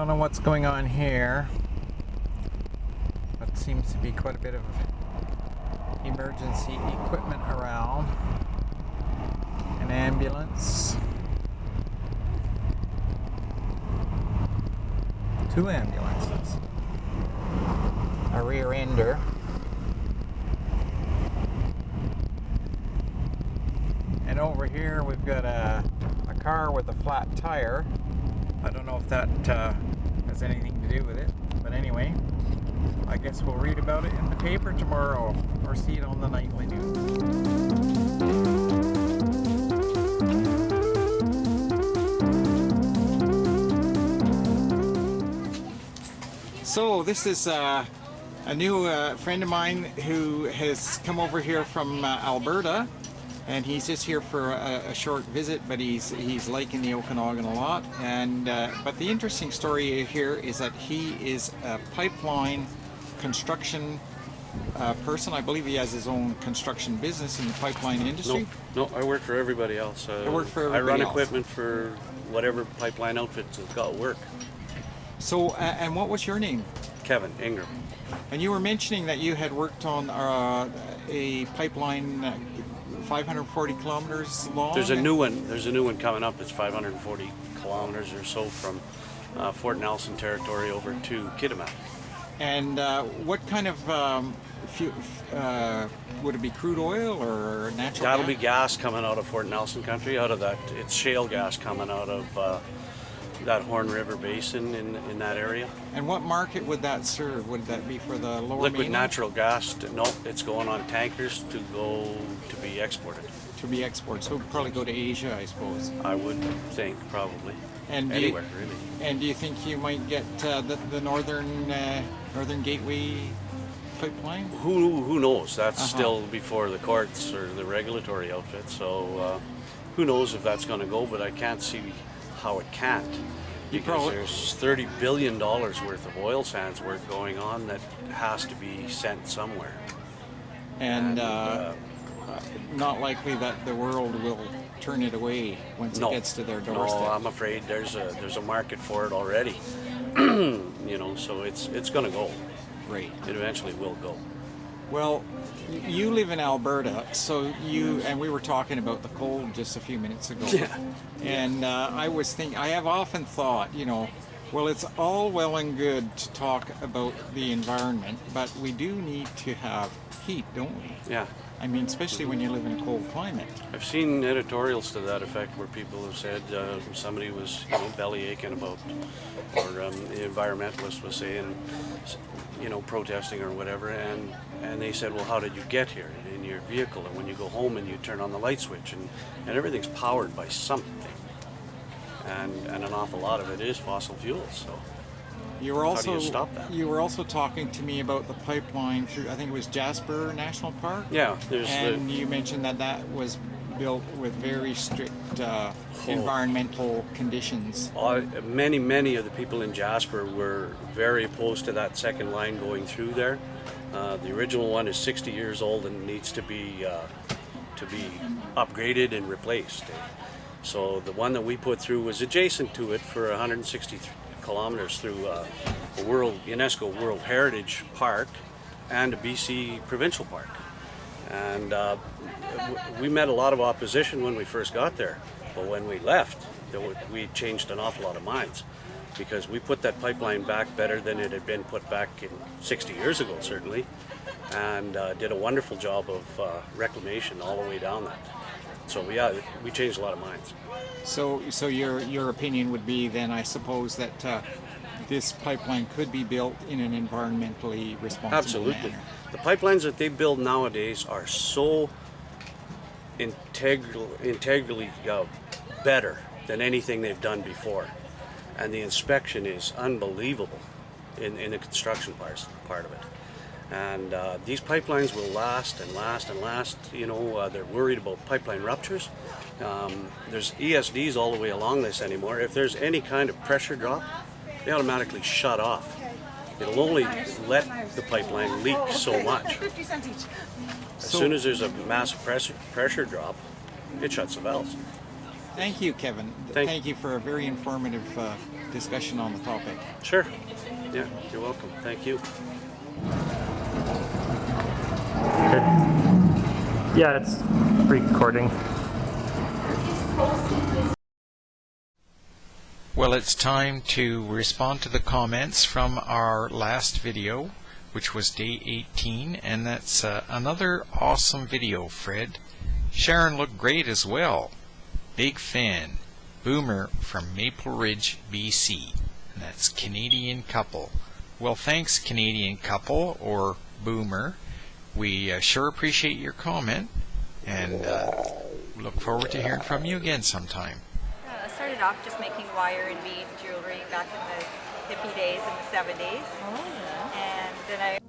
don't know what's going on here, but seems to be quite a bit of emergency equipment around. An ambulance. 2 ambulances. A rear ender. And over here we've got a car with a flat tire. I don't know if that has anything to do with it, but anyway, I guess we'll read about it in the paper tomorrow or see it on the nightly news. So this is a new friend of mine who has come over here from Alberta, and he's just here for a short visit, but he's liking the Okanagan a lot. And but the interesting story here is that he is a pipeline construction person. I believe he has his own construction business in the pipeline industry. No, I work for everybody else. I work for everybody I run else. Equipment for whatever pipeline outfit has got work. So, and what was your name? Kevin Ingram. And you were mentioning that you had worked on a pipeline 540 kilometers long. There's a new one. There's a new one coming up. It's 540 kilometers or so from Fort Nelson territory over to Kitimat. And what kind of would it be crude oil or natural That'll gas? be gas coming out of Fort Nelson country. Out of that, it's shale gas coming out of that Horn River Basin in that area. And what market would that serve? Would that be for the lower Liquid mainland? natural gas. No, it's going on tankers to be exported. To be exported. So it would probably go to Asia, I suppose. I would think probably. And Anywhere, really. And do you think you might get the northern gateway pipeline? Who knows? That's Uh-huh. still before the courts or the regulatory outfit. So who knows if that's going to go? But I can't see how it can't. Because there's $30 billion worth of oil sands work going on that has to be sent somewhere. And not likely that the world will turn it away once it gets to their doorstep. No, I'm afraid there's a market for it already. So it's going to go. Right. It eventually will go. Well, you live in Alberta, so and we were talking about the cold just a few minutes ago. Yeah. And I have often thought, well, it's all well and good to talk about the environment, but we do need to have heat, don't we? Yeah. I mean, especially when you live in a cold climate. I've seen editorials to that effect where people have said somebody was belly aching about, or the environmentalist was saying, protesting or whatever, and they said, well, how did you get here in your vehicle? And when you go home and you turn on the light switch, and everything's powered by something, and an awful lot of it is fossil fuels. So how do you stop that? You were also talking to me about the pipeline through, I think it was Jasper National Park. Yeah, you mentioned that was built with very strict environmental conditions. Many of the people in Jasper were very opposed to that second line going through there. The original one is 60 years old and needs to be upgraded and replaced. So the one that we put through was adjacent to it for 160 kilometers through a UNESCO World Heritage Park and a BC Provincial Park. And we met a lot of opposition when we first got there, but when we left, we changed an awful lot of minds, because we put that pipeline back better than it had been put back in 60 years ago, certainly, and did a wonderful job of reclamation all the way down that. So yeah, we changed a lot of minds. So your opinion would be then, I suppose, that this pipeline could be built in an environmentally responsible Absolutely. manner. The pipelines that they build nowadays are so integrally better than anything they've done before, and the inspection is unbelievable in the construction part of it. And these pipelines will last and last and last. They're worried about pipeline ruptures. There's ESDs all the way along this anymore. If there's any kind of pressure drop, they automatically shut off. It'll only let the pipeline leak so much. As soon as there's a massive pressure drop, it shuts the valves. Thank you, Kevin. Thank you for a very informative discussion on the topic. Sure. Yeah, you're welcome. Thank you. Good. Yeah, it's recording. Well, it's time to respond to the comments from our last video, which was day 18, and that's another awesome video, Fred. Sharon looked great as well. Big fan. Boomer from Maple Ridge, BC. And that's Canadian couple. Well, thanks, Canadian couple, or Boomer. We sure appreciate your comment, and look forward to hearing from you again sometime. I started off just making wire and bead jewelry back in the hippie days in the 70s. Oh, yeah. And then I